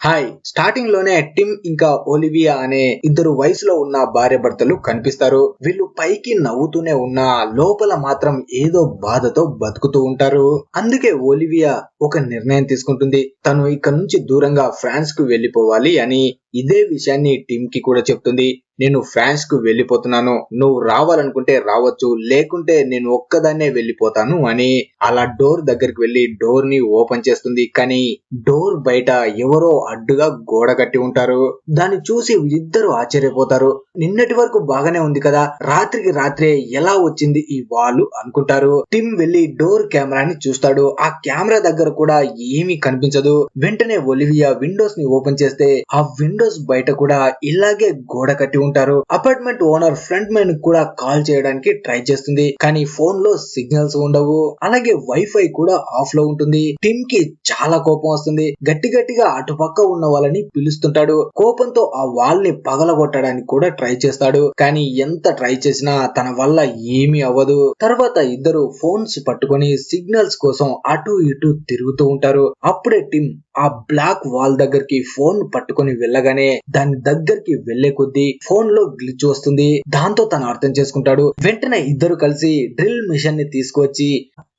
Hi starting లోనే Tim ఇంకా Olivia అనే ఇద్దరు వయసులో ఉన్న భార్య భర్తలు కనిపిస్తారు. వీళ్ళు పైకి నవ్వుతూనే ఉన్నా లోపల మాత్రం ఏదో బాధతో బతుకుతూ ఉంటారు. అందుకే ఒలివియా ఒక నిర్ణయం తీసుకుంటుంది. తను ఇక్కడ నుంచి దూరంగా ఫ్రాన్స్ కు వెళ్లిపోవాలి అని. ఇదే విషయాన్ని టిమ్ కి కూడా చెప్తుంది. నేను ఫ్రాన్స్ కు వెళ్లిపోతున్నాను, నువ్వు రావాలనుకుంటే రావచ్చు, లేకుంటే నేను ఒక్కదాన్నే వెళ్లిపోతాను అని. అలా డోర్ దగ్గరికి వెళ్లి డోర్ ని ఓపెన్ చేస్తుంది. కానీ డోర్ బయట ఎవరో అడ్డుగా గోడ కట్టి ఉంటారు. దాన్ని చూసి ఇద్దరు ఆశ్చర్యపోతారు. నిన్నటి వరకు బాగానే ఉంది కదా, రాత్రికి రాత్రే ఎలా వచ్చింది ఈ వాల్ అనుకుంటారు. టిమ్ వెళ్లి డోర్ కెమెరాని చూస్తాడు. ఆ కెమెరా దగ్గర కూడా ఏమీ కనిపించదు. వెంటనే ఒలివియా విండోస్ ని ఓపెన్ చేస్తే ఆ విండోస్ బయట కూడా ఇలాగే గోడ కట్టి ఉంటారు. అపార్ట్మెంట్ ఓనర్ ఫ్రంట్ మ్యాన్ కూడా కాల్ చేయడానికి ట్రై చేస్తుంది. కానీ ఫోన్ లో సిగ్నల్స్ ఉండవు. అలాగే వైఫై కూడా ఆఫ్ లో ఉంటుంది. టిమ్ కి చాలా కోపం వస్తుంది. గట్టిగా అటుపక్క ఉన్న వాళ్ళని పిలుస్తుంటాడు. కోపంతో ఆ వాల్ ని పగలగొట్టడానికి కూడా ట్రై చేస్తాడు. కానీ ఎంత ట్రై చేసినా తన వల్ల ఏమీ అవ్వదు. తర్వాత ఇద్దరు ఫోన్స్ పట్టుకొని సిగ్నల్స్ కోసం అటు ఇటు తిరుగుతూ ఉంటారు. అప్పుడే టిమ్ ఆ బ్లాక్ వాల్ దగ్గరికి ఫోన్ పట్టుకొని వెళ్ళగానే దాని దగ్గరికి వెళ్లే కొద్దీ ఫోన్ లో గ్లిచ్ వస్తుంది. దాంతో తను అర్థం చేసుకుంటాడు. వెంటనే ఇద్దరు కలిసి డ్రిల్ మిషన్ ని తీసుకొచ్చి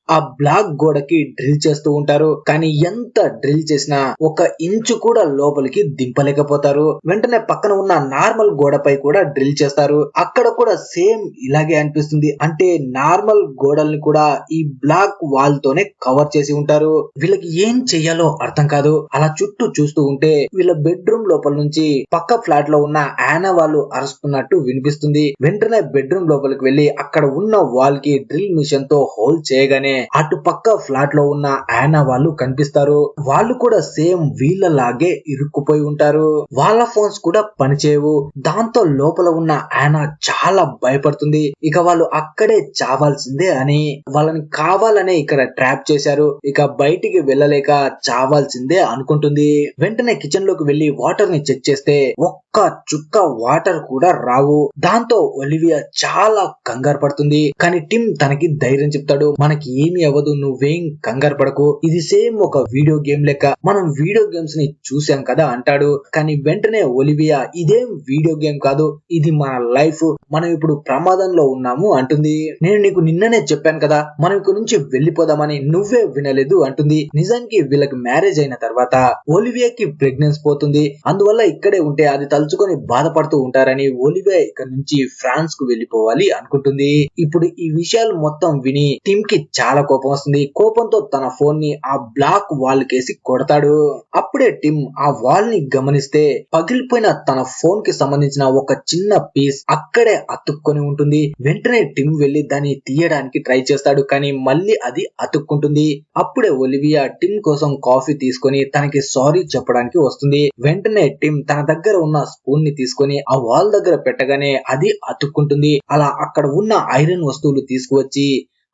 ఆ బ్లాక్ గోడకి డ్రిల్ చేస్తూ ఉంటారు. కానీ ఎంత డ్రిల్ చేసినా ఒక ఇంచు కూడా లోపలికి దింపలేకపోతారు. వెంటనే పక్కన ఉన్న నార్మల్ గోడపై కూడా డ్రిల్ చేస్తారు. అక్కడ కూడా సేమ్ ఇలాగే అనిపిస్తుంది. అంటే నార్మల్ గోడల్ని కూడా ఈ బ్లాక్ వాల్ తోనే కవర్ చేసి ఉంటారు. వీళ్ళకి ఏం చెయ్యాలో అర్థం కాదు. అలా చుట్టూ చూస్తూ ఉంటే వీళ్ళ బెడ్రూమ్ లోపల నుంచి పక్క ఫ్లాట్ లో ఉన్న యానా వాళ్ళు అరుస్తున్నట్టు వినిపిస్తుంది. వెంటనే బెడ్రూమ్ లోపలికి వెళ్లి అక్కడ ఉన్న వాల్ కి డ్రిల్ మిషన్ తో హోల్ చేయగానే అటు పక్క ఫ్లాట్ లో ఉన్న యానా వాళ్ళు కనిపిస్తారు. వాళ్ళు కూడా సేమ్ వీళ్ళలాగే ఇరుక్కుపోయి ఉంటారు. వాళ్ళ ఫోన్స్ కూడా పనిచేయవు. దాంతో లోపల ఉన్న యానా చాలా భయపడుతుంది. ఇక వాళ్ళు అక్కడే చావాల్సిందే అని. వాళ్ళని కావాలనే ఇక్కడ ట్రాప్ చేశారు. ఇక బయటికి వెళ్ళలేక చావాల్సిందే అనుకుంటుంది. వెంటనే కిచెన్ లోకి వెళ్లి వాటర్ ని చెక్ చేస్తే ఒక్క చుక్క వాటర్ కూడా రావు. దాంతో ఒలివియా చాలా కంగారు పడుతుంది. కానీ టిమ్ తనకి ధైర్యం చెప్తాడు. మనకి ఏమి అవ్వదు, నువ్వేం కంగారు పడకు, ఇది సేమ్ ఒక వీడియో గేమ్ లెక్క, మనం వీడియో గేమ్స్ ని చూసాం కదా అంటాడు. కానీ వెంటనే ఒలివియా ఇదేం వీడియో గేమ్ కాదు, ఇది మన లైఫ్, మనం ఇప్పుడు ప్రమాదంలో ఉన్నాము అంటుంది. నేను నీకు నిన్ననే చెప్పాను కదా మనం ఇక్కడ నుంచి వెళ్లిపోదామని, నువ్వే వినలేదు అంటుంది. నిజానికి వీళ్ళకి మ్యారేజ్ అయిన తర్వాత ఒలివియాకి ప్రెగ్నెన్సీ పోతుంది. అందువల్ల ఇక్కడే ఉంటే అది తలుచుకొని బాధపడుతూ ఉంటారని ఒలివియా ఇక్కడ నుంచి ఫ్రాన్స్ కు వెళ్లిపోవాలి అనుకుంటుంది. ఇప్పుడు ఈ విషయాలు మొత్తం విని టిమ్ కి చాలా కోపం వస్తుంది. కోపంతో తన ఫోన్ ని ఆ బ్లాక్ వాల్ కేసి కొడతాడు. అప్పుడే టిమ్ ఆ వాల్ ని గమనిస్తే పగిలిపోయిన తన ఫోన్ కి సంబంధించిన ఒక చిన్న పీస్ అక్కడే అతుక్కొని ఉంటుంది. వెంటనే టిమ్ వెళ్లి దాన్ని తీయడానికి ట్రై చేస్తాడు. కానీ మళ్ళీ అది అతుక్కుంటుంది. అప్పుడే ఒలివియా టిమ్ కోసం కాఫీ తీసుకొని తనకి సారీ చెప్పడానికి వస్తుంది. వెంటనే టిమ్ తన దగ్గర ఉన్న స్పూన్ ని తీసుకొని ఆ వాల్ దగ్గర పెట్టగానే అది అతుక్కుంటుంది. అలా అక్కడ ఉన్న ఐరన్ వస్తువులు తీసుకువచ్చి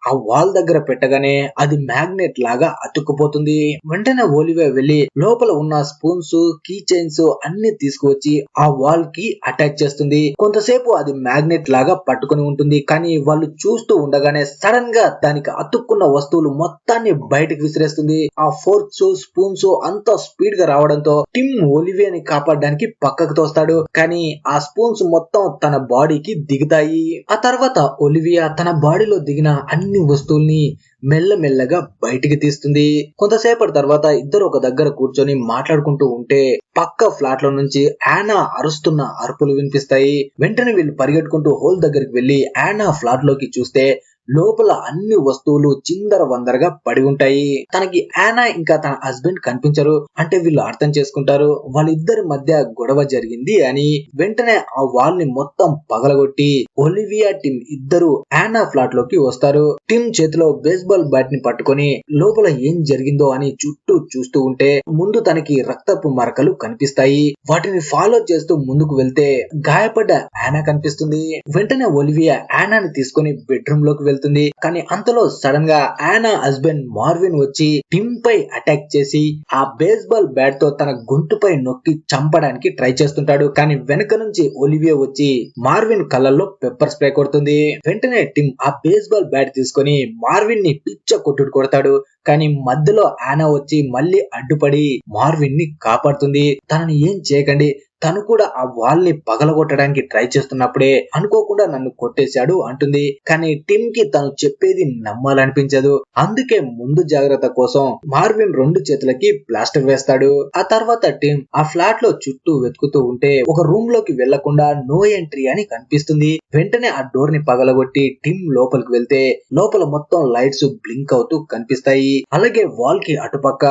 ఆ వాల్ దగ్గర పెట్టగానే అది మ్యాగ్నెట్ లాగా అతుక్కుపోతుంది. వెంటనే ఒలివియా వెళ్లి లోపల ఉన్న స్పూన్స్, కీ చైన్స్ అన్ని తీసుకువచ్చి ఆ వాల్ కి అటాచ్ చేస్తుంది. కొంతసేపు అది మ్యాగ్నెట్ లాగా పట్టుకొని ఉంటుంది. కానీ వాళ్ళు చూస్తూ ఉండగానే సడన్ గా దానికి అతుక్కున్న వస్తువులు మొత్తాన్ని బయటకు విసిరేస్తుంది. ఆ ఫోర్క్స్, స్పూన్స్ అంతా స్పీడ్ గా రావడంతో టిమ్ ఒలివియాని కాపాడడానికి పక్కకు తోస్తాడు. కానీ ఆ స్పూన్స్ మొత్తం తన బాడీకి దిగుతాయి. ఆ తర్వాత ఒలివియా తన బాడీలో దిగిన అన్ని వస్తువుల్ని మెల్లమెల్లగా బయటికి తీస్తుంది. కొంతసేపటి తర్వాత ఇద్దరు ఒక దగ్గర కూర్చొని మాట్లాడుకుంటూ ఉంటే పక్క ఫ్లాట్ లో నుంచి యానా అరుస్తున్న అరుపులు వినిపిస్తాయి. వెంటనే వీళ్ళు పరిగెట్టుకుంటూ హోల్ దగ్గరికి వెళ్లి యానా ఫ్లాట్ లోకి చూస్తే లోపల అన్ని వస్తువులు చిందర వందరగా పడి ఉంటాయి. తనకి యానా ఇంకా తన హస్బెండ్ కనిపించరు. అంటే వీళ్ళు అర్థం చేసుకుంటారు వాళ్ళిద్దరి మధ్య గొడవ జరిగింది అని. వెంటనే ఆ వాల్ ని మొత్తం పగలగొట్టి ఒలివియా, టిమ్ ఇద్దరు యానా ఫ్లాట్ లోకి వస్తారు. టిమ్ చేతిలో బేస్బాల్ బ్యాట్ ని పట్టుకొని లోపల ఏం జరిగిందో అని చుట్టూ చూస్తూ ఉంటే ముందు తనకి రక్తపు మరకలు కనిపిస్తాయి. వాటిని ఫాలో చేస్తూ ముందుకు వెళ్తే గాయపడ్డ యానా కనిపిస్తుంది. వెంటనే ఒలివియా యానాని తీసుకొని బెడ్రూమ్ లోకి వెళ్తుంది. కానీ అంతలో సడన్ గా యానా హస్బెండ్ మార్విన్ వచ్చి టిమ్ పై అటాక్ చేసి ఆ బేస్బాల్ బ్యాట్ తో తన గొంతుపై నొక్కి చంపడానికి ట్రై చేస్తుంటాడు. కానీ వెనక నుంచి ఒలివియా వచ్చి మార్విన్ కళ్ళల్లో పెప్పర్ స్ప్రే కొడుతుంది. వెంటనే టిమ్ ఆ బేస్బాల్ బ్యాట్ తీసుకొని మార్విన్ ని పిచ్చ కొట్టుడు కొడతాడు. కానీ మధ్యలో యానా వచ్చి మళ్ళీ అడ్డుపడి మార్విన్ ని కాపాడుతుంది. తనని ఏం చేయకండి, తను కూడా ఆ వాల్ ని పగలగొట్టడానికి ట్రై చేస్తున్నప్పుడే అనుకోకుండా నన్ను కొట్టేశాడు అంటుంది. కానీ టిమ్ కి తను చెప్పేది నమ్మాలనిపించదు. అందుకే ముందు జాగ్రత్త కోసం మార్విన్ 2 చేతులకి ప్లాస్టర్ వేస్తాడు. ఆ తర్వాత టిమ్ ఆ ఫ్లాట్ లో చుట్టూ వెతుకుతూ ఉంటే ఒక రూమ్ లోకి వెళ్లకుండా నో ఎంట్రీ అని కనిపిస్తుంది. వెంటనే ఆ డోర్ ని పగలగొట్టి టిమ్ లోపలికి వెళ్తే లోపల మొత్తం లైట్స్ బ్లింక్ అవుతూ కనిపిస్తాయి. అలాగే వాల్ కి అటుపక్క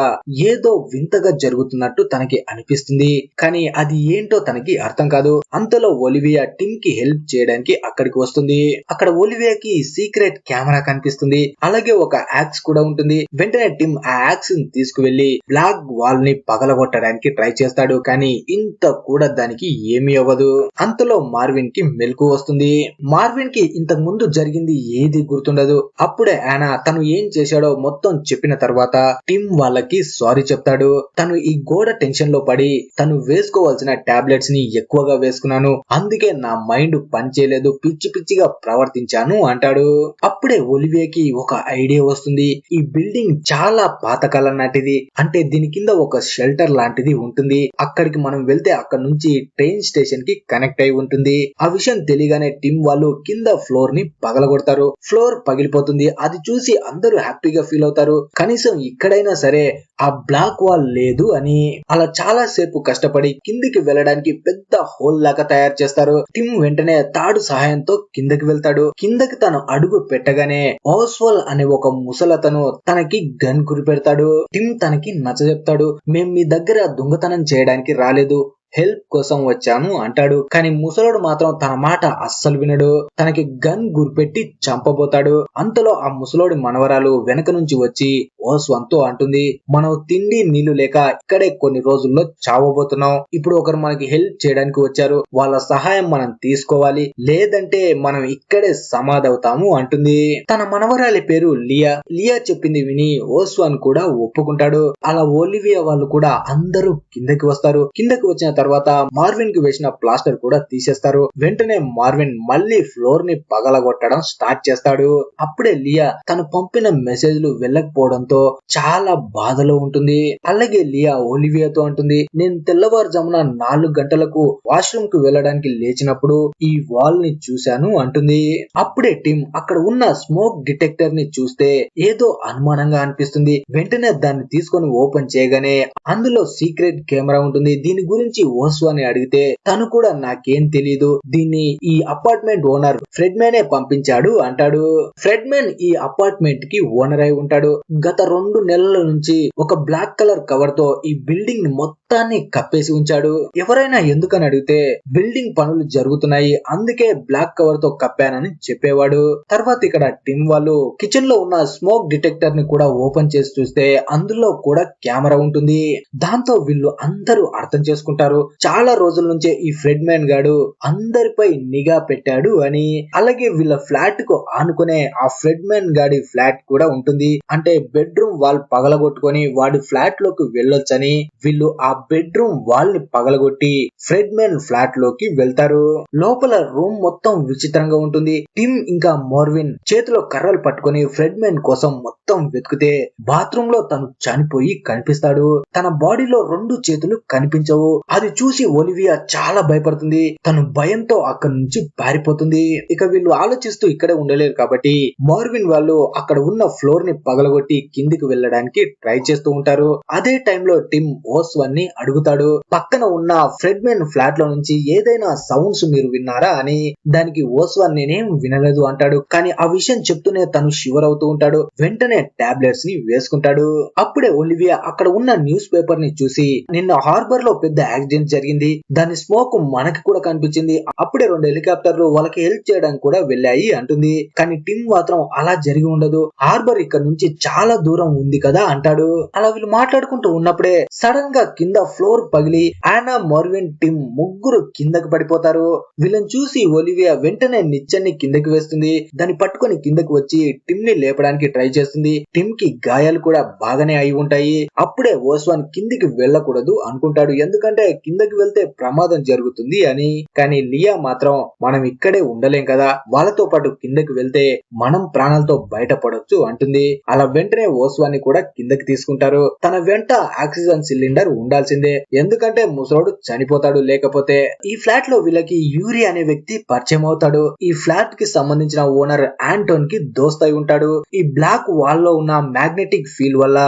ఏదో వింతగా జరుగుతున్నట్టు తనకి అనిపిస్తుంది. కానీ అది ఏంటో తనకి అర్థం కాదు. అంతలో ఒలివియా టిమ్ కి హెల్ప్ చేయడానికి అక్కడికి వస్తుంది. అక్కడ ఒలివియాకి సీక్రెట్ కెమెరా కనిపిస్తుంది. అలాగే ఒక యాక్స్ కూడా ఉంటుంది. వెంటనే టిమ్ ఆ యాక్స్ ని తీసుకువెళ్లి బ్లాక్ వాల్ ని పగలగొట్టడానికి ట్రై చేస్తాడు. కానీ ఇంత కూడా దానికి ఏమీ అవ్వదు. అంతలో మార్విన్ కి మెలకు వస్తుంది. మార్విన్ కి ఇంతకు ముందు జరిగింది ఏది గుర్తుండదు. అప్పుడే యానా తను ఏం చేశాడో మొత్తం చెప్పిన తర్వాత టిమ్ వాళ్ళకి సారీ చెప్తాడు. తను ఈ గోడ టెన్షన్ లో పడి తను వేసుకోవాల్సిన టాబ్లెట్స్ ని ఎక్కువగా వేసుకున్నాను, అందుకే నా మైండ్ పనిచేయలేదు, పిచ్చి పిచ్చిగా ప్రవర్తించాను అంటాడు. అప్పుడే ఒలివియాకి ఒక ఐడియా వస్తుంది. ఈ బిల్డింగ్ చాలా పాతకాలం నాటిది, అంటే దీని కింద ఒక షెల్టర్ లాంటిది ఉంటుంది. అక్కడికి మనం వెళ్తే అక్కడ నుంచి ట్రైన్ స్టేషన్ కి కనెక్ట్ అయి ఉంటుంది. ఆ విషయం తెలియగానే టిమ్ వాళ్ళు కింద ఫ్లోర్ ని పగలగొడతారు. ఫ్లోర్ పగిలిపోతుంది. అది చూసి అందరూ హ్యాపీగా ఫీల్ అవుతారు. కనీసం ఇక్కడైనా సరే ఆ బ్లాక్ వాల్ లేదు అని. అలా చాలా సేపు కష్టపడి కిందికి వెళ్ళడానికి పెద్ద హోల్ లాగా తయారు చేస్తారు. టిమ్ వెంటనే తాడు సహాయంతో కిందకి వెళ్తాడు. కిందకి తను అడుగు పెట్టగానే ఓస్వాల్ అనే ఒక ముసలతను తనకి గన్ కురిపెడతాడు. టిమ్ తనకి నచ్చజెప్తాడు. మేం మీ దగ్గర దొంగతనం చేయడానికి రాలేదు, హెల్ప్ కోసం వచ్చాను అంటాడు. కానీ ముసలుడు మాత్రం తన మాట అస్సలు వినడు. తనకి గన్ గురిపెట్టి చంపబోతాడు. అంతలో ఆ ముసలోడి మనవరాలు వెనక నుంచి వచ్చి ఓస్వాన్తో అంటుంది, మనం తిండి నీళ్లు లేక ఇక్కడే కొన్ని రోజుల్లో చావబోతున్నాం. ఇప్పుడు ఒకరు మనకి హెల్ప్ చేయడానికి వచ్చారు, వాళ్ళ సహాయం మనం తీసుకోవాలి, లేదంటే మనం ఇక్కడే సమాధవుతాము అంటుంది. తన మనవరాలి పేరు లియా. లియా చెప్పింది విని ఓస్వాన్ కూడా ఒప్పుకుంటాడు. అలా ఒలివియా వాళ్ళు కూడా అందరూ కిందకి వస్తారు. కిందకి వచ్చిన తర్వాత మార్విన్ కి వేసిన ప్లాస్టర్ కూడా తీసేస్తారు. వెంటనే మార్విన్ మళ్ళీ ఫ్లోర్ ని పగలగొట్టడం స్టార్ట్ చేస్తాడు. అప్పుడే లియా తను పంపిన మెసేజ్లు వెళ్ళకపోవడంతో చాలా బాధలో ఉంటుంది. అలాగే లియా ఒలివియాతో అంటుంది, నేను తెల్లవారుజామున 4 గంటలకు వాష్రూమ్ కు వెళ్ళడానికి లేచినప్పుడు ఈ వాల్ ని చూశాను అంటుంది. అప్పుడే టిమ్ అక్కడ ఉన్న స్మోక్ డిటెక్టర్ ని చూస్తే ఏదో అనుమానంగా అనిపిస్తుంది. వెంటనే దాన్ని తీసుకొని ఓపెన్ చేయగానే అందులో సీక్రెట్ కెమెరా ఉంటుంది. దీని గురించి ఓస్వాని అడిగితే తను కూడా నాకేం తెలీదు, దీన్ని ఈ అపార్ట్మెంట్ ఓనర్ ఫ్రెడ్ మ్యానే పంపించాడు అంటాడు. ఫ్రెడ్ మ్యాన్ ఈ అపార్ట్మెంట్ కి ఓనర్ అయి ఉంటాడు. గత 2 నెలల నుంచి ఒక బ్లాక్ కలర్ కవర్ తో ఈ బిల్డింగ్ ని మొత్తాన్ని కప్పేసి ఉంచాడు. ఎవరైనా ఎందుకని అడిగితే బిల్డింగ్ పనులు జరుగుతున్నాయి, అందుకే బ్లాక్ కవర్ తో కప్పానని చెప్పేవాడు. తర్వాత ఇక్కడ టిమ్ వాళ్ళు కిచెన్ లో ఉన్న స్మోక్ డిటెక్టర్ ని కూడా ఓపెన్ చేసి చూస్తే అందులో కూడా కెమెరా ఉంటుంది. దాంతో వీళ్ళు అందరూ అర్థం చేసుకుంటారు, చాలా రోజుల నుంచే ఈ ఫ్రెడ్ మ్యాన్ గాడు అందరిపై నిఘా పెట్టాడు అని. అలాగే వీళ్ళ ఫ్లాట్ కు ఆనుకునే ఆ ఫ్రెడ్ మ్యాన్ గాడి ఫ్లాట్ కూడా ఉంటుంది. అంటే బెడ్రూమ్ వాల్ పగలగొట్టుకొని వాడి ఫ్లాట్ లోకి వెళ్ళొచ్చని వీళ్ళు ఆ బెడ్రూమ్ వాల్ ని పగలగొట్టి ఫ్రెడ్ మ్యాన్ ఫ్లాట్ లోకి వెళ్తారు. లోపల రూమ్ మొత్తం విచిత్రంగా ఉంటుంది. టిమ్ ఇంకా మార్విన్ చేతిలో కర్రలు పట్టుకొని ఫ్రెడ్ మ్యాన్ కోసం మొత్తం వెతికితే బాత్రూమ్ లో తను చనిపోయి కనిపిస్తాడు. తన బాడీలో 2 చేతులు కనిపించవు. అది చూసి ఒలివియా చాలా భయపడుతుంది. తను భయంతో అక్కడి నుంచి పారిపోతుంది. ఇక వీళ్ళు ఆలోచిస్తూ ఇక్కడే ఉండలేరు కాబట్టి మార్విన్ వాళ్ళు అక్కడ ఉన్న ఫ్లోర్ ని పగలగొట్టి కిందికి వెళ్ళడానికి ట్రై చేస్తూ ఉంటారు. అదే టైంలో టిమ్ ఓస్వాన్ ని అడుగుతాడు, పక్కన ఉన్న ఫ్రెడ్ మ్యాన్ ఫ్లాట్ లో నుంచి ఏదైనా సౌండ్స్ మీరు విన్నారా అని. దానికి ఓస్వాన్ నేనేం వినలేదు అంటాడు. కానీ ఆ విషయం చెప్తూనే తను షివర్ అవుతూ ఉంటాడు. వెంటనే టాబ్లెట్స్ ని వేసుకుంటాడు. అప్పుడే ఒలివియా అక్కడ ఉన్న న్యూస్ పేపర్ ని చూసి, నిన్న హార్బర్ లో పెద్ద యాక్సిడెంట్ జరిగింది, దాని స్మోక్ మనకి కూడా కనిపించింది, అప్పుడే 2 హెలికాప్టర్లు వాళ్ళకి హెల్ప్ చేయడానికి కూడా వెళ్ళాయి అంటుంది. కానీ టిమ్ మాత్రం అలా జరిగి ఉండదు, హార్బర్ ఇక్కడ నుంచి చాలా దూరం దూరం ఉంది కదా అంటాడు. అలా వీళ్ళు మాట్లాడుకుంటూ ఉన్నప్పుడే సడన్ గా కింద ఫ్లోర్ పగిలి యానా, మార్విన్, టిమ్ ముగ్గురు కిందకి పడిపోతారు. వీళ్ళని చూసి ఒలివియా వెంటనే నిచ్చెన్ని కిందకి వేస్తుంది. దాన్ని పట్టుకొని కిందకి వచ్చి టిమ్ ని లేపడానికి ట్రై చేస్తుంది. టిమ్ కి గాయాలు కూడా బాగానే అయి ఉంటాయి. అప్పుడే ఓస్వాన్ కిందికి వెళ్ళకూడదు అనుకుంటాడు, ఎందుకంటే కిందకి వెళ్తే ప్రమాదం జరుగుతుంది అని. కానీ లియా మాత్రం మనం ఇక్కడే ఉండలేం కదా, వాళ్ళతో పాటు కిందకి వెళ్తే మనం ప్రాణాలతో బయటపడొచ్చు అంటుంది. అలా వెంటనే ఓస్వాన్ ని కూడా కిందకి తీసుకుంటారు. తన వెంట ఆక్సిజన్ సిలిండర్ ఉండాల్సిందే, ఎందుకంటే ముసలోడు చనిపోతాడు లేకపోతే. ఈ ఫ్లాట్ లో వీళ్ళకి యూరి అనే వ్యక్తి పరిచయం అవుతాడు. ఈ ఫ్లాట్ కి సంబంధించిన ఓనర్ ఆంటోన్ కి దోస్తై ఉంటాడు. ఈ బ్లాక్ వాల్ లో ఉన్న మ్యాగ్నెటిక్ ఫీల్డ్ వల్ల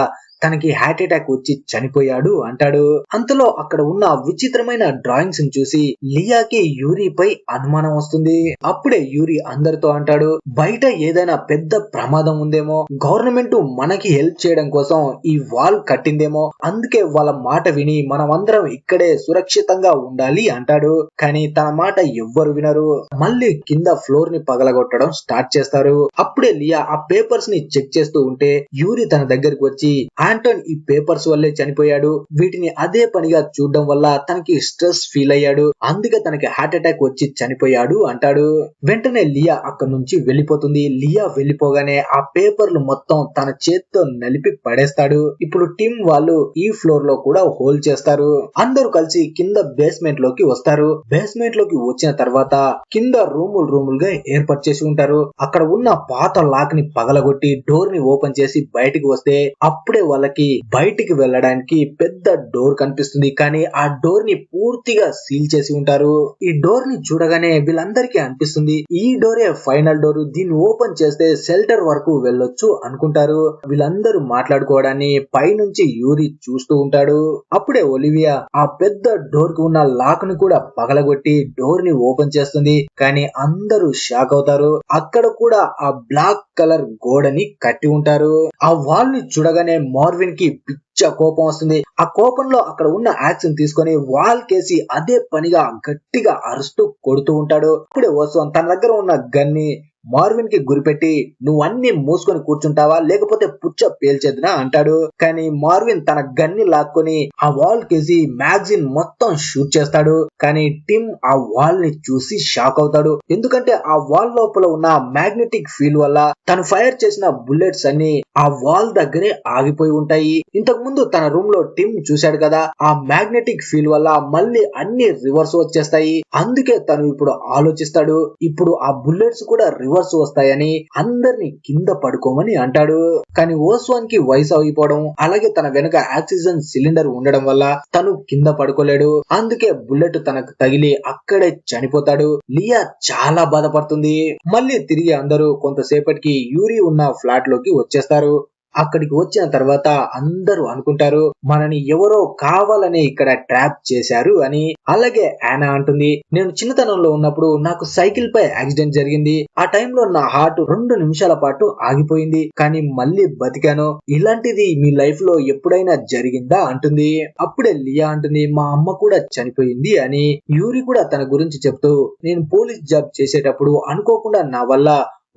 తనకి హార్ట్ అటాక్ వచ్చి చనిపోయాడు అంటాడు. అంతలో అక్కడ ఉన్న విచిత్రమైన డ్రాయింగ్స్ ని చూసి లియాకి యూరిపై అనుమానం వస్తుంది. అప్పుడే యూరి అందరితో అంటాడు, బయట ఏదైనా పెద్ద ప్రమాదం ఉందేమో, గవర్నమెంట్ మనకి హెల్ప్ చేయడం కోసం ఈ వాల్ కట్టిందేమో, అందుకే వాళ్ళ మాట విని మనం అందరం ఇక్కడే సురక్షితంగా ఉండాలి అంటాడు. కానీ తన మాట ఎవ్వరు వినరు. మళ్ళీ కింద ఫ్లోర్ ని పగలగొట్టడం స్టార్ట్ చేస్తారు. అప్పుడే లియా ఆ పేపర్స్ ని చెక్ చేస్తూ ఉంటే యూరి తన దగ్గరికి వచ్చి, ఆంటోన్ ఈ పేపర్స్ వల్లే చనిపోయాడు, వీటిని అదే పనిగా చూడడం వల్ల తనకి స్ట్రెస్ ఫీల్ అయ్యాడు, అందుకే తనకి హార్ట్ అటాక్ వచ్చి చనిపోయాడు అంటాడు. వెంటనే లియా అక్కడి నుంచి వెళ్ళిపోతుంది. లియా వెళ్ళిపోగానే ఆ పేపర్లు మొత్తం తన చేత్తో నలిపి పడేస్తాడు. ఇప్పుడు టిమ్ వాళ్ళు ఈ ఫ్లోర్ లో కూడా హోల్ చేస్తారు. అందరూ కలిసి కింద బేస్మెంట్ లోకి వస్తారు. బేస్మెంట్ లోకి వచ్చిన తర్వాత కింద రూములుగా ఏర్పాటు చేసి ఉంటారు. అక్కడ ఉన్న పాత లాక్ ని పగలగొట్టి డోర్ ని ఓపెన్ చేసి బయటికి వస్తే అప్పుడే వాళ్ళకి బయటికి వెళ్ళడానికి పెద్ద డోర్ కనిపిస్తుంది. కానీ ఆ డోర్ ని పూర్తిగా సీల్ చేసి ఉంటారు. ఈ డోర్ ని చూడగానే వీళ్ళందరికీ అనిపిస్తుంది, ఈ డోరే ఫైనల్ డోర్, దీన్ని ఓపెన్ చేస్తే షెల్టర్ వరకు వెళ్ళొచ్చు అనుకుంటారు. వీళ్ళందరూ మాట్లాడుకోవడాన్ని పైనుంచి యూరి చూస్తూ ఉంటాడు. అప్పుడే ఒలివియా ఆ పెద్ద డోర్ కి ఉన్న లాక్ ని కూడా పగలగొట్టి డోర్ ని ఓపెన్ చేస్తుంది. కానీ అందరూ షాక్ అవుతారు. అక్కడ కూడా ఆ బ్లాక్ కలర్ గోడని కట్టి ఉంటారు. ఆ వాల్ ని చూడగానే మార్విన్ కి పిచ్చ కోపం వస్తుంది. ఆ కోపంలో అక్కడ ఉన్న యాక్షన్ తీసుకొని వాల్ కేసి అదే పనిగా గట్టిగా అరుస్తూ కొడుతూ ఉంటాడు. అప్పుడే ఓస్వాన్ తన దగ్గర ఉన్న గన్ని మార్విన్ కి గురిపెట్టి, నువ్వు అన్ని మూసుకొని కూర్చుంటావా లేకపోతే పుచ్చ పేల్చేద్దునా అంటాడు. కానీ మార్విన్ తన గన్ని లాక్కొని ఆ వాల్ కేసి మ్యాగజిన్ మొత్తం షూట్ చేస్తాడు. కానీ టిమ్ ఆ వాల్ ని చూసి షాక్ అవుతాడు, ఎందుకంటే ఆ వాల్ లోపల ఉన్న మ్యాగ్నెటిక్ ఫీల్డ్ వల్ల తను ఫైర్ చేసిన బుల్లెట్స్ అన్ని ఆ వాల్ దగ్గరే ఆగిపోయి ఉంటాయి. ఇంతకు ముందు తన రూమ్ లో టిమ్ చూశాడు కదా, ఆ మ్యాగ్నెటిక్ ఫీల్డ్ వల్ల మళ్ళీ అన్ని రివర్స్ వచ్చేస్తాయి. అందుకే తను ఇప్పుడు ఆలోచిస్తాడు, ఇప్పుడు ఆ బుల్లెట్స్ కూడా రివర్స్ వస్తాయని అందరిని కింద పడుకోమని అంటాడు. కానీ ఓస్వాన్ కి వయసు అయిపోవడం, అలాగే తన వెనుక ఆక్సిజన్ సిలిండర్ ఉండడం వల్ల తను కింద పడుకోలేడు. అందుకే బుల్లెట్ తనకు తగిలి అక్కడే చనిపోతాడు. లియా చాలా బాధపడుతుంది. మళ్ళీ తిరిగి అందరూ కొంతసేపటికి యూరి ఉన్న ఫ్లాట్ లోకి వచ్చేస్తారు. అక్కడికి వచ్చిన తర్వాత అందరూ అనుకుంటారు, మనని ఎవరో కావాలని ఇక్కడ ట్రాప్ చేశారు అని. అలాగే యానా అంటుంది, నేను చిన్నతనంలో ఉన్నప్పుడు నాకు సైకిల్ పై యాక్సిడెంట్ జరిగింది. ఆ టైంలో నా హార్ట్ 2 నిమిషాల పాటు ఆగిపోయింది, కానీ మళ్ళీ బతికాను. ఇలాంటిది మీ లైఫ్ లో ఎప్పుడైనా జరిగిందా అంటుంది. అప్పుడే లియా అంటుంది, మా అమ్మ కూడా చనిపోయింది అని. యూరి కూడా తన గురించి చెప్తూ, నేను పోలీస్ జాబ్ చేసేటప్పుడు అనుకోకుండా నా వల్ల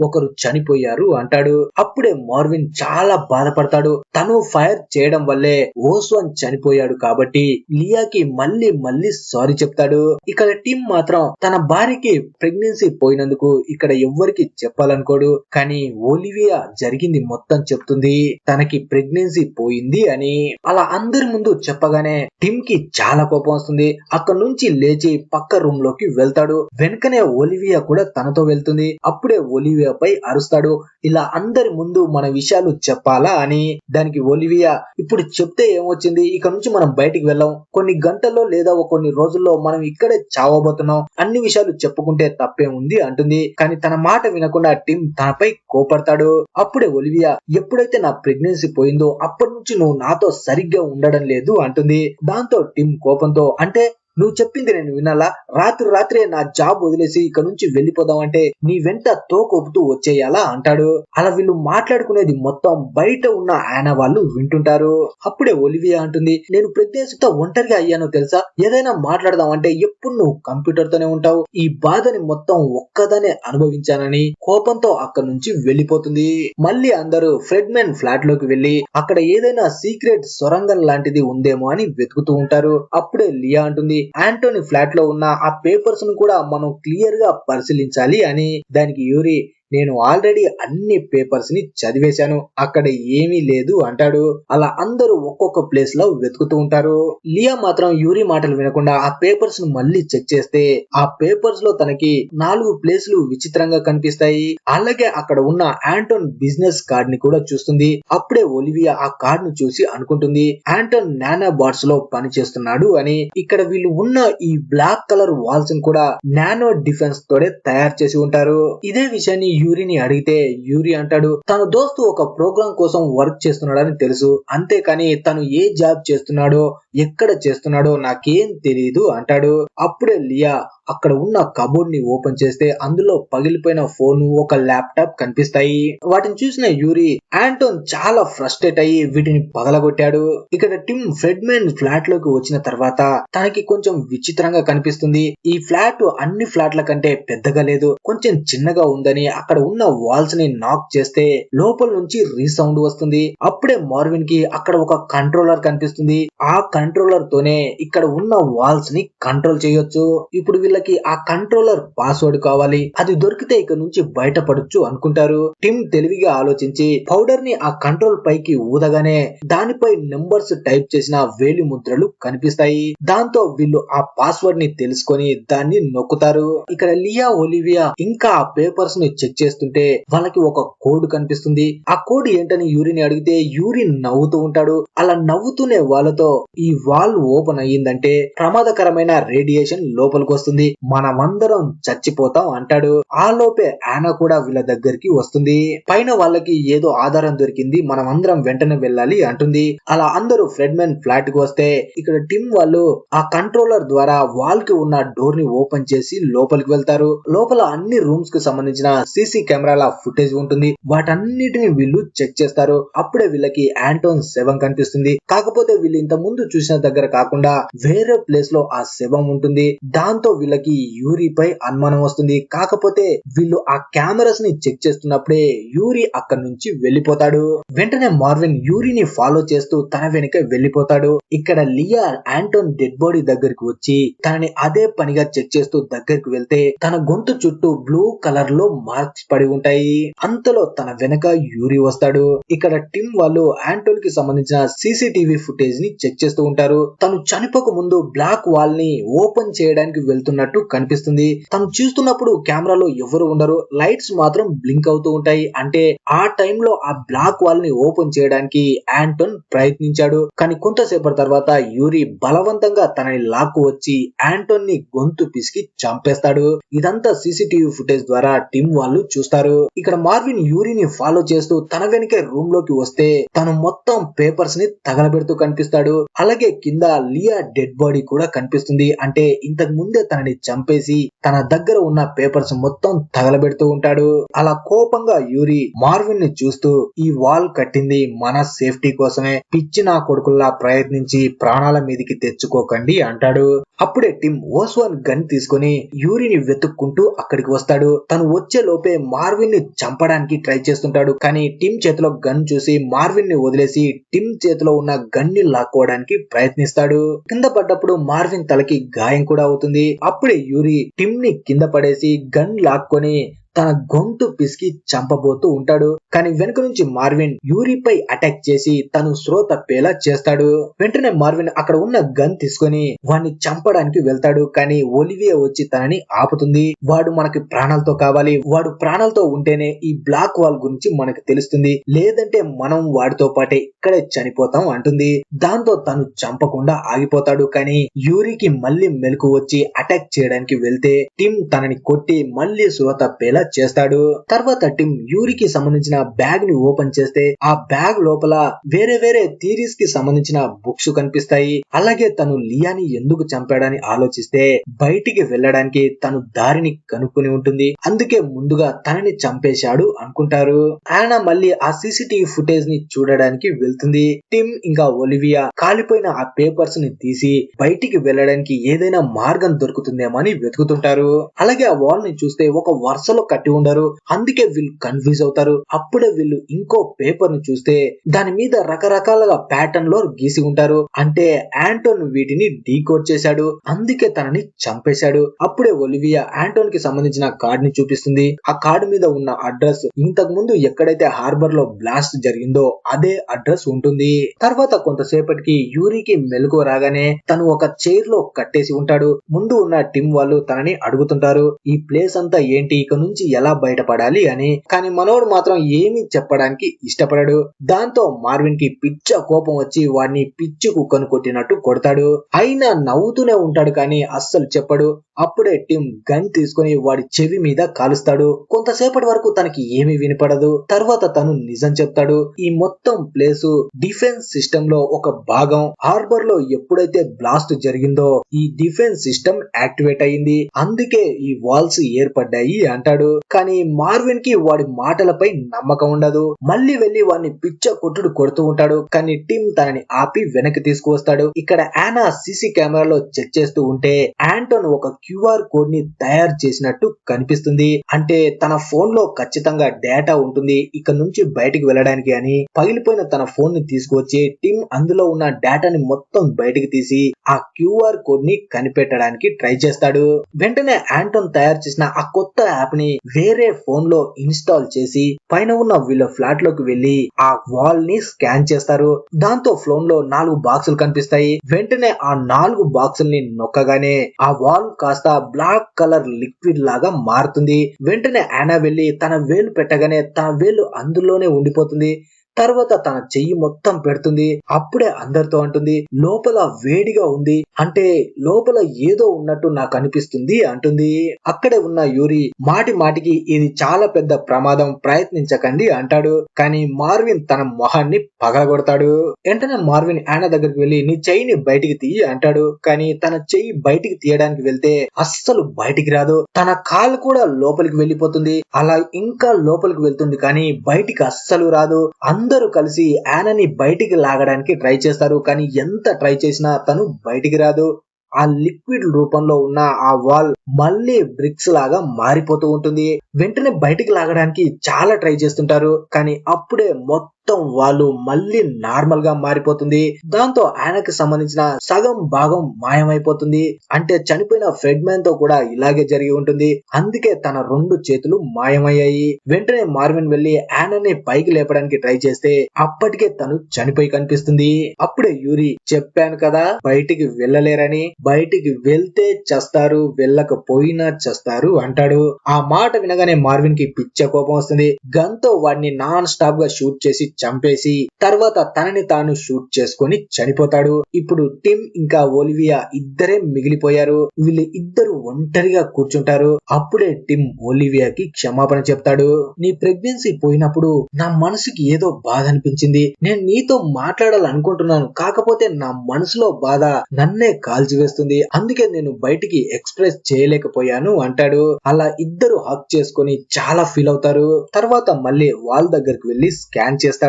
ఒకరు చనిపోయారు అంటాడు. అప్పుడే మార్విన్ చాలా బాధపడతాడు, తను ఫైర్ చేయడం వల్లే ఓస్వాన్ చనిపోయాడు కాబట్టి లియాకి మళ్ళీ సారీ చెప్తాడు. ఇక్కడ టిమ్ మాత్రం తన భార్యకి ప్రెగ్నెన్సీ పోయినందుకు ఇక్కడ ఎవ్వరికి చెప్పాలనుకోడు. కానీ ఒలివియా జరిగింది మొత్తం చెప్తుంది, తనకి ప్రెగ్నెన్సీ పోయింది అని. అలా అందరి ముందు చెప్పగానే టిమ్ కి చాలా కోపం వస్తుంది. అక్కడ నుంచి లేచి పక్క రూమ్ లోకి వెళ్తాడు. వెనుకనే ఒలివియా కూడా తనతో వెళ్తుంది. అప్పుడే ఒలివియా పై అరుస్తాడు, ఇలా అందరి ముందు మన విషయాలు చెప్పాలా అని. దానికి ఒలివియా, ఇప్పుడు చెప్తే ఏమొచ్చింది, ఇక నుంచి మనం బయటికి వెళ్ళాం, కొన్ని గంటల్లో లేదా కొన్ని రోజుల్లో మనం ఇక్కడే చావబోతున్నాం, అన్ని విషయాలు చెప్పుకుంటే తప్పే ఉంది అంటుంది. కానీ తన మాట వినకుండా టిమ్ తనపై కోపడతాడు. అప్పుడే ఒలివియా, ఎప్పుడైతే నా ప్రెగ్నెన్సీ పోయిందో అప్పటి నుంచి నువ్వు నాతో సరిగ్గా ఉండడం లేదు అంటుంది. దాంతో టిమ్ కోపంతో, అంటే నువ్వు చెప్పింది నేను వినాలా? రాత్రి రాత్రే నా జాబ్ వదిలేసి ఇక నుంచి వెళ్ళిపోదాం అంటే నీ వెంట తోకొపుతూ వచ్చేయాలా అంటాడు. అలా వీళ్ళు మాట్లాడుకునేది మొత్తం బయట ఉన్న యానా వాళ్ళు వింటుంటారు. అప్పుడే ఒలివియా అంటుంది, నేను ప్రెగ్నెన్సీతో ఒంటరిగా అయ్యానో తెలుసా? ఏదైనా మాట్లాడదాం అంటే ఎప్పుడు నువ్వు కంప్యూటర్ తోనే ఉంటావు. ఈ బాధని మొత్తం ఒక్కదానే అనుభవించానని కోపంతో అక్కడి నుంచి వెళ్ళిపోతుంది. మళ్ళీ అందరూ ఫ్రెడ్మెన్ ఫ్లాట్ లోకి వెళ్లి అక్కడ ఏదైనా సీక్రెట్ సొరంగం లాంటిది ఉందేమో అని వెతుకుతూ ఉంటారు. అప్పుడే లియా అంటుంది, ఆంటోనీ ఫ్లాట్ లో ఉన్న ఆ పేపర్స్ ను కూడా మనం క్లియర్ గా పరిశీలించాలి అని. దానికి యూరి, నేను ఆల్రెడీ అన్ని పేపర్స్ ని చదివేశాను, అక్కడ ఏమీ లేదు అంటాడు. అలా అందరూ ఒక్కొక్క ప్లేస్ లో వెతుకుతూ ఉంటారు. లియా మాత్రం యూరి మాటలు వినకుండా ఆ పేపర్స్ ను మళ్ళీ చెక్ చేస్తే ఆ పేపర్స్ లో తనకి 4 ప్లేసులు విచిత్రంగా కనిపిస్తాయి. అలాగే అక్కడ ఉన్న ఆంటోన్ బిజినెస్ కార్డ్ ని కూడా చూస్తుంది. అప్పుడే ఒలివియా ఆ కార్డ్ ను చూసి అనుకుంటుంది, ఆంటోన్ నానో బాట్స్ లో పని చేస్తున్నాడు అని. ఇక్కడ వీళ్ళు ఉన్న ఈ బ్లాక్ కలర్ వాల్స్ ని కూడా నానో డిఫెన్స్ తోడే తయారు చేసి ఉంటారు. ఇదే విషయాన్ని యూరిని అడిగితే యూరి అంటాడు, తన దోస్తు ఒక ప్రోగ్రామ్ కోసం వర్క్ చేస్తున్నాడని తెలుసు, అంతేకాని తను ఏ జాబ్ చేస్తున్నాడో ఎక్కడ చేస్తున్నాడో నాకేం తెలియదు అంటాడు. అప్పుడే లియా అక్కడ ఉన్న కబోర్డ్ ని ఓపెన్ చేస్తే అందులో పగిలిపోయిన ఫోన్, ఒక ల్యాప్టాప్ కనిపిస్తాయి. వాటిని చూసిన యూరి, ఆంటోన్ చాలా ఫ్రస్ట్రేట్ అయ్యి వీటిని పగలగొట్టాడు. ఇక్కడ టిమ్ ఫ్రెడ్మెన్ ఫ్లాట్ లోకి వచ్చిన తర్వాత తనకి కొంచెం విచిత్రంగా కనిపిస్తుంది. ఈ ఫ్లాట్ అన్ని ఫ్లాట్ల కంటే పెద్దగా లేదు, కొంచెం చిన్నగా ఉందని అక్కడ ఉన్న వాల్స్ ని నాక్ చేస్తే లోపల నుంచి రీసౌండ్ వస్తుంది. అప్పుడే మార్విన్ కి అక్కడ ఒక కంట్రోలర్ కనిపిస్తుంది. ఆ కంట్రోలర్ తోనే ఇక్కడ ఉన్న వాల్స్ ని కంట్రోల్ చేయొచ్చు. ఇప్పుడు వీళ్ళకి ఆ కంట్రోలర్ పాస్వర్డ్ కావాలి, అది దొరికితే ఇక నుంచి బయటపడొచ్చు అనుకుంటారు. టిమ్ తెలివిగా ఆలోచించి పౌడర్ ని ఆ కంట్రోల్ పైకి ఊదగానే దానిపై నెంబర్స్ టైప్ చేసిన వేలి ముద్రలు కనిపిస్తాయి. దాంతో వీళ్ళు ఆ పాస్వర్డ్ ని తెలుసుకొని దాన్ని నొక్కుతారు. ఇక్కడ లియా, ఒలివియా ఇంకా ఆ పేపర్స్ ని చెక్ చేస్తుంటే వాళ్ళకి ఒక కోడ్ కనిపిస్తుంది. ఆ కోడ్ ఏంటని యూరిని అడిగితే యూరి నవ్వుతూ ఉంటాడు. అలా నవ్వుతూనే వాళ్ళతో, ఈ వాల్ ఓపెన్ అయ్యిందంటే ప్రమాదకరమైన రేడియేషన్ లోపలికి వస్తుంది, మనమందరం చచ్చిపోతాం అంటాడు. ఆ లోపే ఆనా కూడా వీళ్ళ దగ్గరికి వస్తుంది. పైన వాళ్ళకి ఏదో ఆధారం దొరికింది, మనమందరం వెంటనే వెళ్ళాలి అంటుంది. అలా అందరూ ఫ్రెడ్మెన్ ఫ్లాట్ కి వస్తే ఇక్కడ టిమ్ వాళ్ళు ఆ కంట్రోలర్ ద్వారా వాల్ కి ఉన్న డోర్ ని ఓపెన్ చేసి లోపలికి వెళ్తారు. లోపల అన్ని రూమ్స్ కి సంబంధించిన సీసీ కెమెరాల ఫుటేజ్ ఉంటుంది. వాటన్నిటిని వీళ్ళు చెక్ చేస్తారు. అప్పుడే వీళ్ళకి ఆంటోన్ శవం కనిపిస్తుంది. కాకపోతే వీళ్ళు ఇంత ముందు చూసిన దగ్గర కాకుండా వేరే ప్లేస్ లో ఆ శవం ఉంటుంది. దాంతో వీళ్ళకి యూరిపై అనుమానం వస్తుంది. కాకపోతే వీళ్ళు ఆ కెమెరాస్ ని చెక్ చేస్తున్నప్పుడే యూరి అక్కడి నుంచి వెళ్ళిపోతాడు. వెంటనే మార్విన్ యూరిని ఫాలో చేస్తూ తన వెనుక వెళ్ళిపోతాడు. ఇక్కడ లియా ఆంటోన్ డెడ్ బాడీ దగ్గరికి వచ్చి తనని అదే పనిగా చెక్ చేస్తూ దగ్గరికి వెళ్తే తన గొంతు చుట్టూ బ్లూ కలర్ లో మార్క్స్ పడి ఉంటాయి. అంతలో తన వెనక యూరి వస్తాడు. ఇక్కడ టిమ్ వాళ్ళు ఆంటోన్ కి సంబంధించిన సీసీటీవీ ఫుటేజ్ ని చెక్ చేస్తూ ఉంటారు. తను చనిపోక ముందు బ్లాక్ వాల్ ని ఓపెన్ చేయడానికి వెళ్తున్నట్టు కనిపిస్తుంది. తను చూస్తున్నప్పుడు కెమెరాలో ఎవరు ఉండరు, లైట్స్ మాత్రం బ్లింక్ అవుతూ ఉంటాయి. అంటే ఆ టైంలో ఆ బ్లాక్ వాల్ ని ఓపెన్ చేయడానికి ఆంటోన్ ప్రయత్నించాడు. కానీ కొంతసేపటి తర్వాత యూరి బలవంతంగా తనని లాక్కు వచ్చి ఆంటోన్ ని గొంతు పిసికి చంపేస్తాడు. ఇదంతా సీసీటీవీ ఫుటేజ్ ద్వారా టిమ్ వాళ్ళు చూస్తారు. ఇక్కడ మార్విన్ యూరిని ఫాలో చేస్తూ తన వెనకే రూమ్ లోకి వస్తే తను మొత్తం పేపర్స్ ని తగలబెడుతూ కనిపిస్తాడు. అలాగే కింద లియా డెడ్ బాడీ కూడా కనిపిస్తుంది. అంటే ఇంతకు ముందే తనని చంపేసి తన దగ్గర ఉన్న పేపర్స్ మొత్తం తగలబెడుతూ ఉంటాడు. అలా కోపంగా యూరి మార్విన్ ని చూస్తూ, ఈ వాల్ కట్టింది మన సేఫ్టీ కోసమే, పిచ్చి నా కొడుకుల్లా ప్రయత్నించి ప్రాణాల మీదకి తెచ్చుకోకండి అంటాడు. అప్పుడే టిమ్ ఓస్వాన్ గన్ తీసుకొని యూరిని వెతుక్కుంటూ అక్కడికి వస్తాడు. తను వచ్చే లోపే మార్విన్ ని చంపడానికి ట్రై చేస్తుంటాడు. కానీ టిమ్ చేతిలో గన్ చూసి మార్విన్ ని వదిలేసి టిమ్ చేతిలో ఉన్న గన్ ని లాక్కోవడానికి ప్రయత్నిస్తాడు. కింద పడ్డప్పుడు మార్విన్ తలకి గాయం కూడా అవుతుంది. అప్పుడే యూరి టిమ్ ని కింద పడేసి గన్ లాక్కొని తన గొంతు పిసికి చంపబోతూ ఉంటాడు. కానీ వెనుక నుంచి మార్విన్ యూరిపై అటాక్ చేసి తను స్పృహ తప్పేలా చేస్తాడు. వెంటనే మార్విన్ అక్కడ ఉన్న గన్ తీసుకొని వాడిని చంపడానికి వెళ్తాడు. కానీ ఒలివియా వచ్చి తనని ఆపుతుంది. వాడు మనకి ప్రాణాలతో కావాలి, వాడు ప్రాణాలతో ఉంటేనే ఈ బ్లాక్ వాల్ గురించి మనకు తెలుస్తుంది, లేదంటే మనం వాడితో పాటే ఇక్కడే చనిపోతాం అంటుంది. దాంతో తను చంపకుండా ఆగిపోతాడు. కానీ యూరికి మళ్ళీ మెలకు వచ్చి అటాక్ చేయడానికి వెళ్తే టిమ్ తనని కొట్టి మళ్ళీ స్పృహ తప్పేలా చేస్తాడు. తర్వాత టిమ్ యూరికి సంబంధించిన బ్యాగ్ ని ఓపెన్ చేస్తే ఆ బ్యాగ్ లోపల వేరే వేరే థీరీస్ కి సంబంధించిన బుక్స్ కనిపిస్తాయి. అలాగే తను లియాని ఎందుకు చంపాడని ఆలోచిస్తే బయటికి వెళ్ళడానికి తను దారిని కనుక్కొని ఉంటుంది. అందుకే ముందుగా తనని చంపేశాడు అనుకుంటారు. ఆయన మళ్ళీ ఆ సీసీటీవీ ఫుటేజ్ ని చూడడానికి వెళ్తుంది. టిమ్ ఇంకా ఒలివియా కాలిపోయిన ఆ పేపర్స్ ని తీసి బయటికి వెళ్ళడానికి ఏదైనా మార్గం దొరుకుతుందేమో అని వెతుకుతుంటారు. అలాగే ఆ వాల్ ని చూస్తే ఒక వరుసలో కట్టి ఉండరు. అందుకే వీళ్ళు కన్ఫ్యూజ్ అవుతారు. అప్పుడే వీళ్ళు ఇంకో పేపర్ ని చూస్తే దాని మీద రకరకాలుగా ప్యాటర్న్ లో గీసి ఉంటారు. అంటే యాంటోన్ వీటిని డీకోడ్ చేశాడు. అందుకే తనని చంపేశాడు. అప్పుడే ఒలివియా యాంటోన్ కి సంబంధించిన కార్డ్ ని చూపిస్తుంది. ఆ కార్డు మీద ఉన్న అడ్రస్ ఇంతకు ముందు ఎక్కడైతే హార్బర్ లో బ్లాస్ట్ జరిగిందో అదే అడ్రస్ ఉంటుంది. తర్వాత కొంతసేపటికి యూరికి మెలకు రాగానే తను ఒక చైర్ లో కట్టేసి ఉంటాడు. ముందు ఉన్న టిమ్ వాళ్ళు తనని అడుగుతుంటారు, ఈ ప్లేస్ అంతా ఏంటి, ఇక నుంచి ఎలా బయటపడాలి అని. కానీ మనోడు మాత్రం ఏమీ చెప్పడానికి ఇష్టపడాడు. దాంతో మార్విన్ కి పిచ్చ కోపం వచ్చి వాడిని పిచ్చి కుక్కను కొట్టినట్టు కొడతాడు. అయినా నవ్వుతూనే ఉంటాడు కానీ అస్సలు చెప్పడు. అప్పుడే టిమ్ గన్ తీసుకుని వాడి చెవి మీద కాలుస్తాడు. కొంతసేపటి వరకు తనకి ఏమీ వినపడదు. తర్వాత తను నిజం చెప్తాడు. ఈ మొత్తం ప్లేసు డిఫెన్స్ సిస్టమ్ లో ఒక భాగం. హార్బర్ లో ఎప్పుడైతే బ్లాస్ట్ జరిగిందో ఈ డిఫెన్స్ సిస్టమ్ యాక్టివేట్ అయింది. అందుకే ఈ వాల్స్ ఏర్పడ్డాయి అంటాడు. కానీ మార్విన్ కి వాడి మాటలపై నమ్మకం ఉండదు. మళ్ళీ వెళ్లి వాడిని పిచ్చ కొట్టుడు కొడుతూ ఉంటాడు. కానీ టిమ్ తనని ఆపి వెనక్కి తీసుకువస్తాడు. ఇక్కడ యానా సీసీ కెమెరాలో చెక్ చేస్తూ ఉంటే యాంటోన్ ఒక క్యూఆర్ కోడ్ ని తయారు చేసినట్టు కనిపిస్తుంది. అంటే తన ఫోన్ లో ఖచ్చితంగా డేటా ఉంటుంది ఇక నుంచి బయటికి వెళ్ళడానికి అని. పగిలిపోయిన తన ఫోన్ ని తీసుకువచ్చి టిమ్ అందులో ఉన్న డేటాని మొత్తం బయటికి తీసి ఆ క్యూఆర్ కోడ్ ని కనిపెట్టడానికి ట్రై చేస్తాడు. వెంటనే యాంటోన్ తయారు చేసిన ఆ కొత్త యాప్ ని వేరే ఫోన్ లో ఇన్స్టాల్ చేసి పైన ఉన్న వీళ్ళ ఫ్లాట్ లోకి వెళ్లి ఆ వాల్ ని స్కాన్ చేస్తారు. దాంతో ఫోన్ లో 4 బాక్సులు కనిపిస్తాయి. వెంటనే ఆ 4 బాక్సుల్ని నొక్కగానే ఆ వాల్ కాస్త బ్లాక్ కలర్ లిక్విడ్ లాగా మారుతుంది. వెంటనే యానా వెళ్లి తన వేలు పెట్టగానే తన వేలు అందులోనే ఉండిపోతుంది. తర్వాత తన చెయ్యి మొత్తం పెడుతుంది. అప్పుడే అందరితో అంటుంది, లోపల వేడిగా ఉంది, అంటే లోపల ఏదో ఉన్నట్టు నాకు అనిపిస్తుంది అంటుంది. అక్కడే ఉన్న యూరి మాటి మాటికి ఇది చాలా పెద్ద ప్రమాదం, ప్రయత్నించకండి అంటాడు. కానీ మార్విన్ తన మొహాన్ని పగలగొడతాడు. వెంటనే మార్విన్ యానా దగ్గరికి వెళ్లి నీ చెయ్యిని బయటికి తీయి అంటాడు. కానీ తన చెయ్యి బయటికి తీయడానికి వెళ్తే అస్సలు బయటికి రాదు. తన కాలు కూడా లోపలికి వెళ్ళిపోతుంది. అలా ఇంకా లోపలికి వెళ్తుంది కానీ బయటికి అస్సలు రాదు. అందరూ కలిసి యానాని బయటికి లాగడానికి ట్రై చేస్తారు. కానీ ఎంత ట్రై చేసినా తను బయటికి రాదు. ఆ లిక్విడ్ రూపంలో ఉన్న ఆ వాల్ మళ్ళీ బ్రిక్స్ లాగా మారిపోతూ ఉంటుంది. వెంటనే బయటికి లాగడానికి చాలా ట్రై చేస్తుంటారు. కానీ అప్పుడే మొత్తం వాళ్ళు మళ్ళీ నార్మల్ గా మారిపోతుంది. దాంతో ఆయనకి సంబంధించిన సగం భాగం మాయమైపోతుంది. అంటే చనిపోయిన ఫ్రెడ్ మ్యాన్ తో కూడా ఇలాగే జరిగి ఉంటుంది. అందుకే తన 2 చేతులు మాయమయ్యాయి. వెంటనే మార్విన్ వెళ్లి యానాని పైకి లేపడానికి ట్రై చేస్తే అప్పటికే తను చనిపోయి కనిపిస్తుంది. అప్పుడే యూరి చెప్పాను కదా బయటికి వెళ్ళలేరని, బయటికి వెళ్తే చస్తారు, వెళ్ళకపోయినా చస్తారు అంటాడు. ఆ మాట వినగానే మార్విన్ కి పిచ్చ కోపం వస్తుంది. గన్ తో వాడిని నాన్ స్టాప్ గా షూట్ చేసి చంపేసి తర్వాత తనని తాను షూట్ చేసుకొని చనిపోతాడు. ఇప్పుడు టిమ్ ఇంకా ఒలివియా ఇద్దరే మిగిలిపోయారు. వీళ్ళు ఇద్దరు ఒంటరిగా కూర్చుంటారు. అప్పుడే టిమ్ ఒలివియాకి క్షమాపణ చెప్తాడు. నీ ప్రెగ్నెన్సీ పోయినప్పుడు నా మనసుకి ఏదో బాధ అనిపించింది. నేను నీతో మాట్లాడాలనుకుంటున్నాను, కాకపోతే నా మనసులో బాధ నన్నే కాల్చివేస్తుంది. అందుకే నేను బయటికి ఎక్స్ప్రెస్ చేయలేకపోయాను అంటాడు. అలా ఇద్దరు హక్ చేసుకొని చాలా ఫీల్ అవుతారు. తర్వాత మళ్ళీ వాల్ దగ్గరికి వెళ్లి స్కాన్ చేస్తాడు.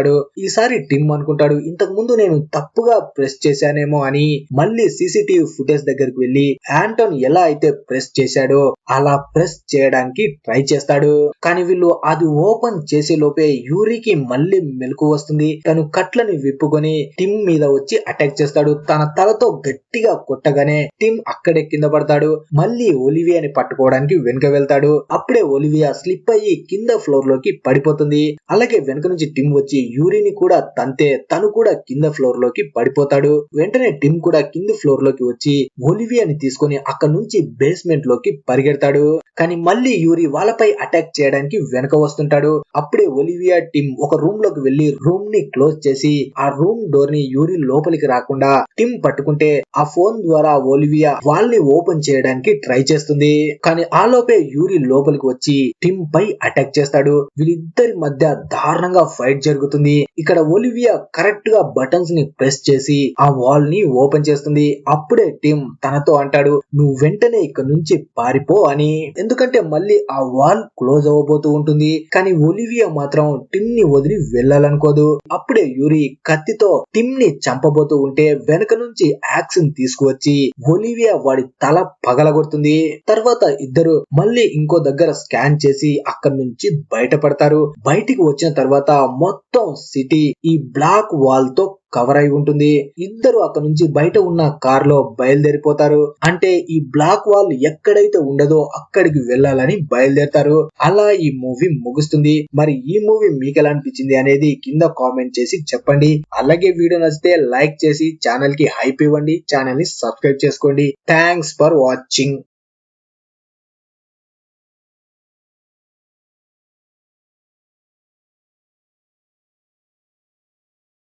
ఈసారి టిమ్ అనుకుంటాడు, ఇంతకు ముందు నేను తప్పుగా ప్రెస్ చేశానేమో అని. మళ్ళీ సీసీటీవీ ఫుటేజ్ దగ్గరికి వెళ్లి యాంటోన్ ఎలా అయితే ప్రెస్ చేశాడో అలా ప్రెస్ చేయడానికి ట్రై చేస్తాడు. కానీ వీళ్ళు అది ఓపెన్ చేసే లోపే యూరికి మళ్ళీ మెలకు వస్తుంది. తను కట్లని విప్పుకొని టిమ్ మీద వచ్చి అటాక్ చేస్తాడు. తన తలతో గట్టిగా కొట్టగానే టిమ్ అక్కడే కింద పడతాడు. మళ్ళీ ఒలివియాని పట్టుకోవడానికి వెనుక వెళ్తాడు. అప్పుడే ఒలివియా స్లిప్ అయ్యి కింద ఫ్లోర్ లోకి పడిపోతుంది. అలాగే వెనుక నుంచి టిమ్ వచ్చి యూరిని కూడా తంతే తను కూడా కింద ఫ్లోర్ లోకి పడిపోతాడు. వెంటనే టిమ్ కూడా కింది ఫ్లోర్ లోకి వచ్చి ఒలివియాని తీసుకొని అక్కడ నుంచి బేస్మెంట్ లోకి పరిగెడతాడు. కానీ మళ్ళీ యూరి వాళ్ళపై అటాక్ చేయడానికి వెనక వస్తుంటాడు. అప్పుడే ఒలివియా టిమ్ ఒక రూమ్ లోకి వెళ్లి రూమ్ ని క్లోజ్ చేసి ఆ రూమ్ డోర్ ని యూరి లోపలికి రాకుండా టిమ్ పట్టుకుంటే ఆ ఫోన్ ద్వారా ఒలివియా వాళ్ళని ఓపెన్ చేయడానికి ట్రై చేస్తుంది. కానీ ఆ లోపే యూరి లోపలికి వచ్చి టిమ్ పై అటాక్ చేస్తాడు. వీళ్ళిద్దరి మధ్య దారుణంగా ఫైట్ జరుగుతుంది. ఇక్కడ ఒలివియా కరెక్ట్ గా బటన్స్ ని ప్రెస్ చేసి ఆ వాల్ ని ఓపెన్ చేస్తుంది. అప్పుడే టిమ్ తనతో అంటాడు, నువ్వు వెంటనే ఇక్కడ నుంచి పారిపో అని. ఎందుకంటే మళ్ళీ ఆ వాల్ క్లోజ్ అవ్వబోతూ ఉంటుంది. కానీ ఒలివియా మాత్రం టిమ్ ని వదిలి వెళ్ళాలనుకోదు. అప్పుడే యూరి కత్తితో టిమ్ ని చంపబోతూ ఉంటే వెనక నుంచి యాక్షన్ తీసుకువచ్చి ఒలివియా వాడి తల పగలగొడుతుంది. తర్వాత ఇద్దరు మళ్ళీ ఇంకో దగ్గర స్కాన్ చేసి అక్కడి నుంచి బయటపడతారు. బయటికి వచ్చిన తర్వాత మొత్తం సిటీ ఈ బ్లాక్ వాల్ తో కవర్ అయి ఉంటుంది. ఇద్దరు అక్కడ నుంచి బయట ఉన్న కార్ లో బయలుదేరిపోతారు. అంటే ఈ బ్లాక్ వాల్ ఎక్కడైతే ఉండదో అక్కడికి వెళ్ళాలని బయలుదేరతారు. అలా ఈ మూవీ ముగుస్తుంది. మరి ఈ మూవీ మీకు ఎలా అనిపించింది అనేది కింద కామెంట్ చేసి చెప్పండి. అలాగే వీడియో నచ్చితే లైక్ చేసి ఛానల్ కి హైప్ ఇవ్వండి. ఛానల్ ని సబ్స్క్రైబ్ చేసుకోండి. Thanks for watching.